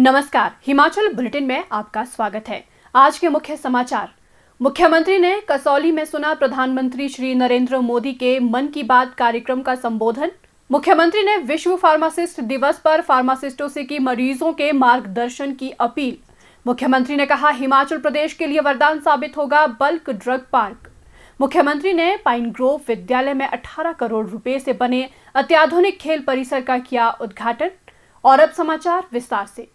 नमस्कार, हिमाचल बुलेटिन में आपका स्वागत है। आज के मुख्य समाचार। मुख्यमंत्री ने कसौली में सुना प्रधानमंत्री श्री नरेंद्र मोदी के मन की बात कार्यक्रम का संबोधन। मुख्यमंत्री ने विश्व फार्मासिस्ट दिवस पर फार्मासिस्टों से की मरीजों के मार्गदर्शन की अपील। मुख्यमंत्री ने कहा, हिमाचल प्रदेश के लिए वरदान साबित होगा बल्क ड्रग पार्क। मुख्यमंत्री ने पाइन ग्रोव विद्यालय में 18 करोड़ रुपए से बने अत्याधुनिक खेल परिसर का किया उद्घाटन। और अब समाचार विस्तार से।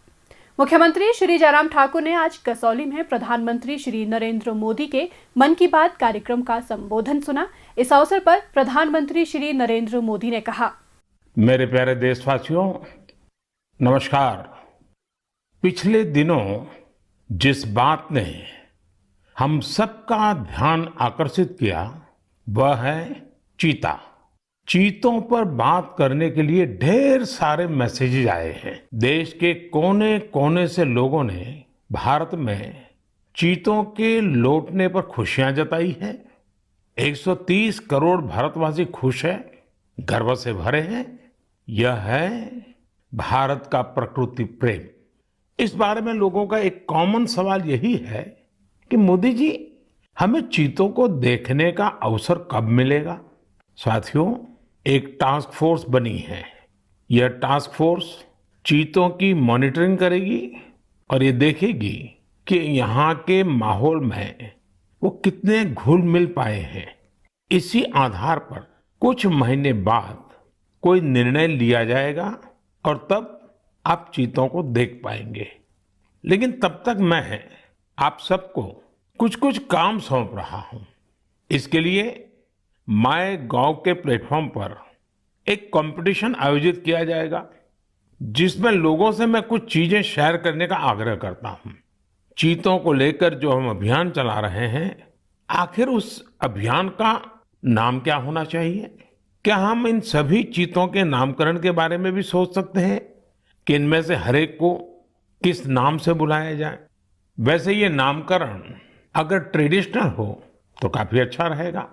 मुख्यमंत्री श्री जयराम ठाकुर ने आज कसौली में प्रधानमंत्री श्री नरेंद्र मोदी के मन की बात कार्यक्रम का संबोधन सुना। इस अवसर पर प्रधानमंत्री श्री नरेंद्र मोदी ने कहा, मेरे प्यारे देशवासियों, नमस्कार। पिछले दिनों जिस बात ने हम सबका ध्यान आकर्षित किया वह है चीता। चीतों पर बात करने के लिए ढेर सारे मैसेजेस आए हैं। देश के कोने कोने से लोगों ने भारत में चीतों के लौटने पर खुशियां जताई है। 130 करोड़ भारतवासी खुश हैं, गर्व से भरे हैं। यह है भारत का प्रकृति प्रेम। इस बारे में लोगों का एक कॉमन सवाल यही है कि मोदी जी, हमें चीतों को देखने का अवसर कब मिलेगा। साथियों, एक टास्क फोर्स बनी है। यह टास्क फोर्स चीतों की मॉनिटरिंग करेगी और ये देखेगी कि यहाँ के माहौल में वो कितने घुल मिल पाए हैं। इसी आधार पर कुछ महीने बाद कोई निर्णय लिया जाएगा और तब आप चीतों को देख पाएंगे। लेकिन तब तक मैं आप सबको कुछ कुछ काम सौंप रहा हूँ। इसके लिए माय गॉव के प्लेटफॉर्म पर एक कंपटीशन आयोजित किया जाएगा जिसमें लोगों से मैं कुछ चीजें शेयर करने का आग्रह करता हूं। चीतों को लेकर जो हम अभियान चला रहे हैं, आखिर उस अभियान का नाम क्या होना चाहिए? क्या हम इन सभी चीतों के नामकरण के बारे में भी सोच सकते हैं कि इनमें से हर एक को किस नाम से बुलाया जाए? वैसे ये नामकरण अगर ट्रेडिशनल हो तो काफी अच्छा रहेगा,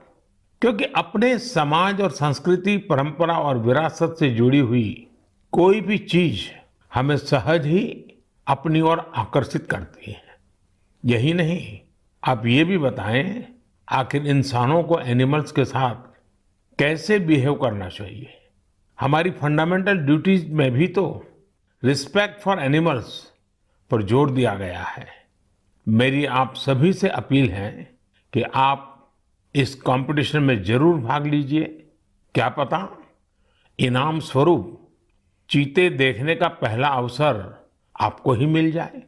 क्योंकि अपने समाज और संस्कृति, परंपरा और विरासत से जुड़ी हुई कोई भी चीज हमें सहज ही अपनी ओर आकर्षित करती है। यही नहीं, आप ये भी बताएं, आखिर इंसानों को एनिमल्स के साथ कैसे बिहेव करना चाहिए। हमारी फंडामेंटल ड्यूटीज में भी तो रिस्पेक्ट फॉर एनिमल्स पर जोर दिया गया है। मेरी आप सभी से अपील है कि आप इस कंपटीशन में जरूर भाग लीजिए। क्या पता इनाम स्वरूप चीते देखने का पहला अवसर आपको ही मिल जाए।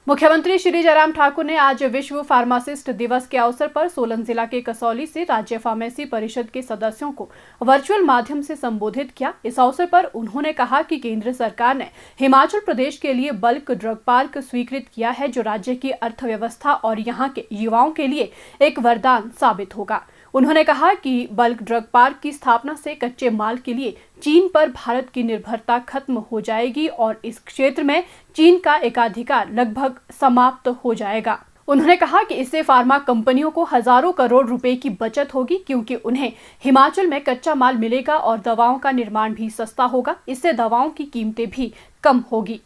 मुख्यमंत्री श्री जयराम ठाकुर ने आज विश्व फार्मासिस्ट दिवस के अवसर पर सोलन जिला के कसौली से राज्य फार्मेसी परिषद के सदस्यों को वर्चुअल माध्यम से संबोधित किया। इस अवसर पर उन्होंने कहा कि केंद्र सरकार ने हिमाचल प्रदेश के लिए बल्क ड्रग पार्क स्वीकृत किया है, जो राज्य की अर्थव्यवस्था और यहाँ के युवाओं के लिए एक वरदान साबित होगा। उन्होंने कहा कि बल्क ड्रग पार्क की स्थापना से कच्चे माल के लिए चीन पर भारत की निर्भरता खत्म हो जाएगी और इस क्षेत्र में चीन का एकाधिकार लगभग समाप्त हो जाएगा। उन्होंने कहा कि इससे फार्मा कंपनियों को हजारों करोड़ रुपए की बचत होगी, क्योंकि उन्हें हिमाचल में कच्चा माल मिलेगा और दवाओं का निर्माण भी सस्ता होगा। इससे दवाओं की कीमतें भी कम होगी।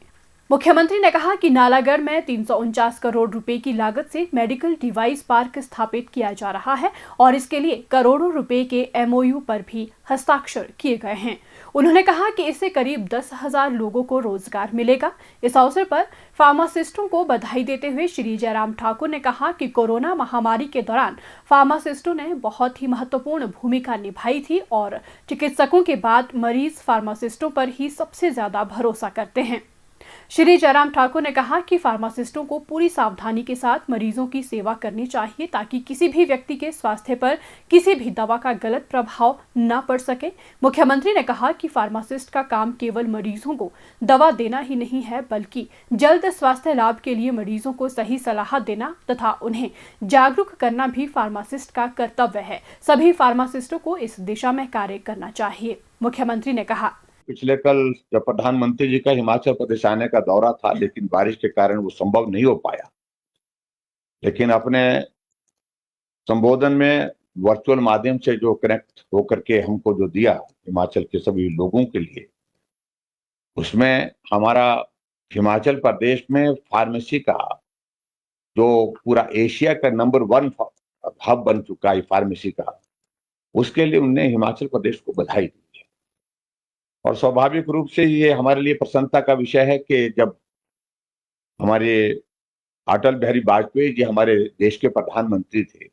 मुख्यमंत्री ने कहा कि नालागढ़ में 349 करोड़ रुपए की लागत से मेडिकल डिवाइस पार्क स्थापित किया जा रहा है और इसके लिए करोड़ों रुपए के MOU पर भी हस्ताक्षर किए गए हैं। उन्होंने कहा कि इससे करीब 10,000 लोगों को रोजगार मिलेगा। इस अवसर पर फार्मासिस्टों को बधाई देते हुए श्री जयराम ठाकुर ने कहा कि कोरोना महामारी के दौरान फार्मासिस्टों ने बहुत ही महत्वपूर्ण भूमिका निभाई थी और चिकित्सकों के बाद मरीज फार्मासिस्टों पर ही सबसे ज्यादा भरोसा करते हैं। श्री जयराम ठाकुर ने कहा कि फार्मासिस्टों को पूरी सावधानी के साथ मरीजों की सेवा करनी चाहिए ताकि किसी भी व्यक्ति के स्वास्थ्य पर किसी भी दवा का गलत प्रभाव न पड़ सके। मुख्यमंत्री ने कहा कि फार्मासिस्ट का काम केवल मरीजों को दवा देना ही नहीं है, बल्कि जल्द स्वास्थ्य लाभ के लिए मरीजों को सही सलाह देना तथा उन्हें जागरूक करना भी फार्मासिस्ट का कर्तव्य है। सभी फार्मासिस्टों को इस दिशा में कार्य करना चाहिए। मुख्यमंत्री ने कहा, पिछले कल जब प्रधानमंत्री जी का हिमाचल प्रदेश आने का दौरा था, लेकिन बारिश के कारण वो संभव नहीं हो पाया। लेकिन अपने संबोधन में वर्चुअल माध्यम से जो कनेक्ट होकर के हमको जो दिया हिमाचल के सभी लोगों के लिए, उसमें हमारा हिमाचल प्रदेश में फार्मेसी का जो पूरा एशिया का नंबर 1 हब बन चुका है फार्मेसी का, उसके लिए उनने हिमाचल प्रदेश को बधाई दी है। और स्वाभाविक रूप से ये हमारे लिए प्रसन्नता का विषय है कि जब हमारे अटल बिहारी वाजपेयी जी हमारे देश के प्रधानमंत्री थे,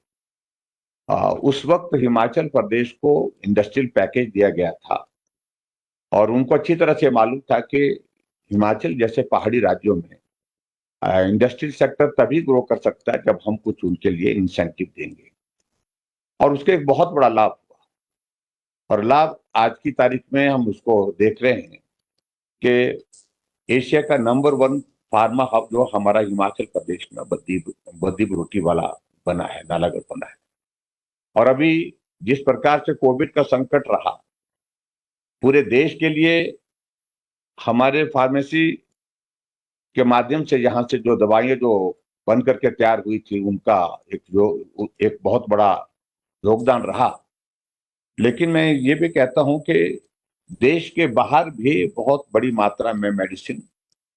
उस वक्त हिमाचल प्रदेश को इंडस्ट्रियल पैकेज दिया गया था और उनको अच्छी तरह से मालूम था कि हिमाचल जैसे पहाड़ी राज्यों में इंडस्ट्रियल सेक्टर तभी ग्रो कर सकता है जब हम कुछ उनके लिए इंसेंटिव देंगे। और उसके एक बहुत बड़ा लाभ हुआ और लाभ आज की तारीख में हम उसको देख रहे हैं कि एशिया का नंबर 1 फार्मा हब जो हमारा हिमाचल प्रदेश में बद्दी बरोटी वाला बना है, नालागढ़ बना है। और अभी जिस प्रकार से कोविड का संकट रहा पूरे देश के लिए, हमारे फार्मेसी के माध्यम से यहाँ से जो दवाइयां जो बन करके तैयार हुई थी उनका एक बहुत बड़ा योगदान रहा। लेकिन मैं ये भी कहता हूं कि देश के बाहर भी बहुत बड़ी मात्रा में मेडिसिन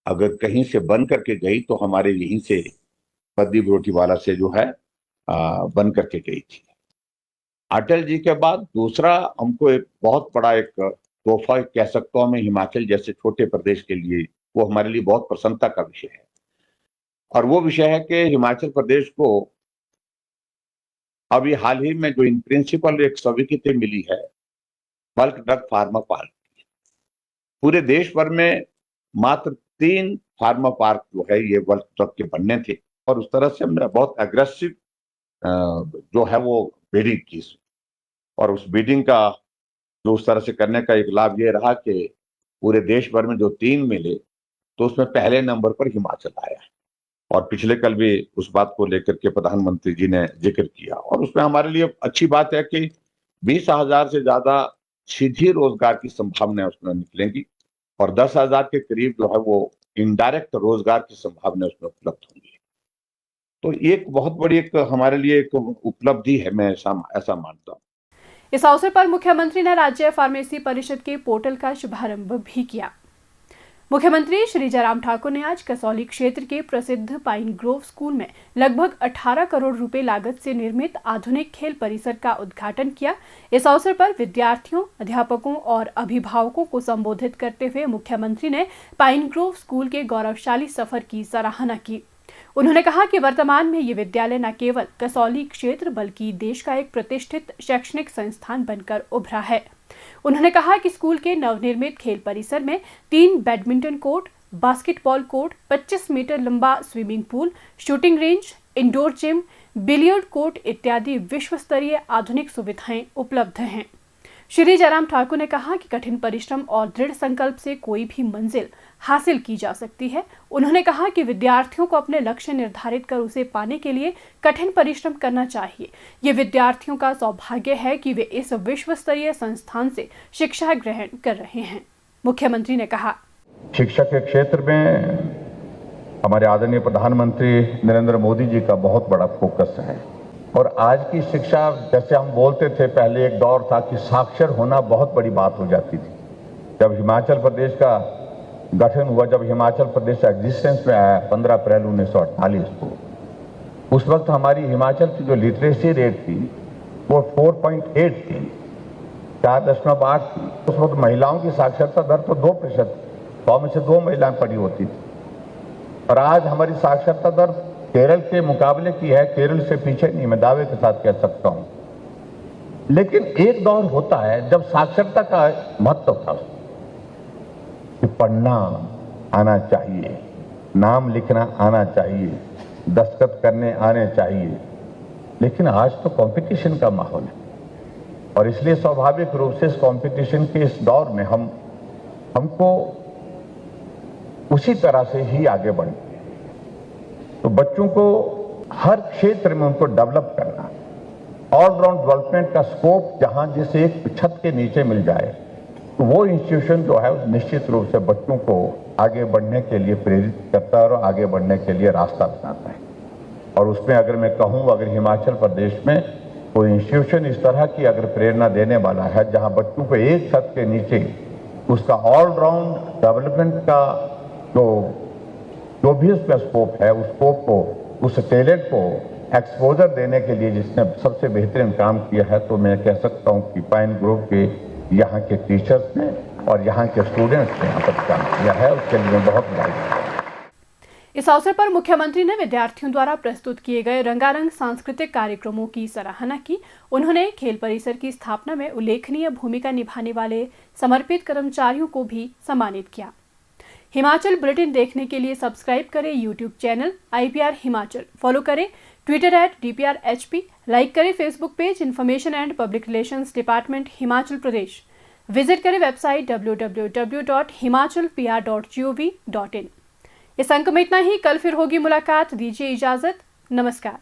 अगर कहीं से बन करके गई तो हमारे यहीं से बद्दी बरोटी वाला से जो है बन करके गई थी। अटल जी के बाद दूसरा हमको एक बहुत बड़ा एक तोहफा कह सकता हूं मैं हिमाचल जैसे छोटे प्रदेश के लिए, वो हमारे लिए बहुत प्रसन्नता का विषय है। और वो विषय है कि हिमाचल प्रदेश को अभी हाल ही में जो इन प्रिंसिपल एक स्वीकृति मिली है बल्क ड्रग फार्मा पार्क। पूरे देश भर में मात्र 3 फार्मा पार्क जो है ये बल्क ड्रग के बनने थे और उस तरह से हमने बहुत एग्रेसिव जो है वो बिडिंग की और उस बिडिंग का जो उस तरह से करने का एक लाभ ये रहा कि पूरे देश भर में जो 3 मिले तो उसमें पहले नंबर पर हिमाचल आया है। और पिछले कल भी उस बात को लेकर के प्रधानमंत्री जी ने जिक्र किया और उसमें हमारे लिए अच्छी बात है कि 20,000 से ज्यादा सीधी रोजगार की संभावनाएं उसमें निकलेंगी और 10,000 के करीब जो है वो इनडायरेक्ट रोजगार की संभावना उसमें उपलब्ध होंगी। तो एक बहुत बड़ी एक हमारे लिए एक उपलब्धि है, मैं ऐसा मानता हूँ। इस अवसर पर मुख्यमंत्री ने राज्य फार्मेसी परिषद के पोर्टल का शुभारंभ भी किया। मुख्यमंत्री श्री जयराम ठाकुर ने आज कसौली क्षेत्र के प्रसिद्ध पाइन ग्रोव स्कूल में लगभग 18 करोड़ रुपए लागत से निर्मित आधुनिक खेल परिसर का उद्घाटन किया। इस अवसर पर विद्यार्थियों, अध्यापकों और अभिभावकों को संबोधित करते हुए मुख्यमंत्री ने पाइन ग्रोव स्कूल के गौरवशाली सफर की सराहना की। उन्होंने कहा कि वर्तमान में ये विद्यालय न केवल कसौली क्षेत्र बल्कि देश का एक प्रतिष्ठित शैक्षणिक संस्थान बनकर उभरा है। उन्होंने कहा कि स्कूल के नवनिर्मित खेल परिसर में 3 badminton court, basketball court, 25 metre लंबा swimming pool, shooting range, indoor gym, billiard court इत्यादि विश्व स्तरीय आधुनिक सुविधाएं उपलब्ध हैं। श्री जयराम ठाकुर ने कहा कि कठिन परिश्रम और दृढ़ संकल्प से कोई भी मंजिल हासिल की जा सकती है। उन्होंने कहा कि विद्यार्थियों को अपने लक्ष्य निर्धारित कर उसे पाने के लिए कठिन परिश्रम करना चाहिए। ये विद्यार्थियों का सौभाग्य है कि वे इस विश्व स्तरीय संस्थान से शिक्षा ग्रहण कर रहे हैं। मुख्यमंत्री ने कहा, शिक्षा के क्षेत्र में हमारे आदरणीय प्रधानमंत्री नरेंद्र मोदी जी का बहुत बड़ा फोकस है और आज की शिक्षा, जैसे हम बोलते थे पहले एक दौर था कि साक्षर होना बहुत बड़ी बात हो जाती थी। जब हिमाचल प्रदेश का गठन हुआ, जब हिमाचल प्रदेश एग्जिस्टेंस में आया 15 अप्रैल 1948 को, उस वक्त हमारी हिमाचल की जो लिटरेसी रेट थी वो 4.8 थी, 4.8 थी। उस वक्त महिलाओं की साक्षरता दर तो 2% थी, 100 में से 2 महिलाएं पढ़ी होती थी। और आज हमारी साक्षरता दर केरल के मुकाबले की है, केरल से पीछे नहीं, मैं दावे के साथ कह सकता हूं। लेकिन एक दौर होता है जब साक्षरता का महत्व था कि पढ़ना आना चाहिए, नाम लिखना आना चाहिए, दस्तखत करने आने चाहिए। लेकिन आज तो कंपटीशन का माहौल है और इसलिए स्वाभाविक रूप से इस कंपटीशन के इस दौर में हमको उसी तरह से ही आगे बढ़ना। तो बच्चों को हर क्षेत्र में उनको डेवलप करना, ऑलराउंड डेवलपमेंट का स्कोप जहां जैसे एक छत के नीचे मिल जाए, तो वो इंस्टीट्यूशन जो है निश्चित रूप से बच्चों को आगे बढ़ने के लिए प्रेरित करता है और आगे बढ़ने के लिए रास्ता बताता है। और उसमें अगर मैं कहूँ, अगर हिमाचल प्रदेश में कोई इंस्टीट्यूशन इस तरह की अगर प्रेरणा देने वाला है जहां बच्चों को एक छत के नीचे उसका ऑलराउंड डेवलपमेंट का जो जो भी उसका स्कोप है, उस स्कोप को, उस टैलेंट को एक्सपोजर देने के लिए जिसने सबसे बेहतरीन काम किया है, तो मैं कह सकता हूं कि पाइन ग्रुप के यहाँ के टीचर्स ने और यहाँ के स्टूडेंट्स ने यहाँ पर काम किया है, उसके लिए बहुत बधाई। इस अवसर पर मुख्यमंत्री ने विद्यार्थियों द्वारा प्रस्तुत किए गए रंगारंग सांस्कृतिक कार्यक्रमों की सराहना की। उन्होंने खेल परिसर की स्थापना में उल्लेखनीय भूमिका निभाने वाले समर्पित कर्मचारियों को भी सम्मानित किया। हिमाचल बुलेटिन देखने के लिए सब्सक्राइब करें YouTube channel IPR Himachal, follow करें ट्विटर @DPRHP, लाइक करें Facebook page information and public relations department Himachal Pradesh, visit करें वेबसाइट www.himachalpr.gov.in। इस अंक में इतना ही। कल फिर होगी मुलाकात, दीजिए इजाजत, नमस्कार।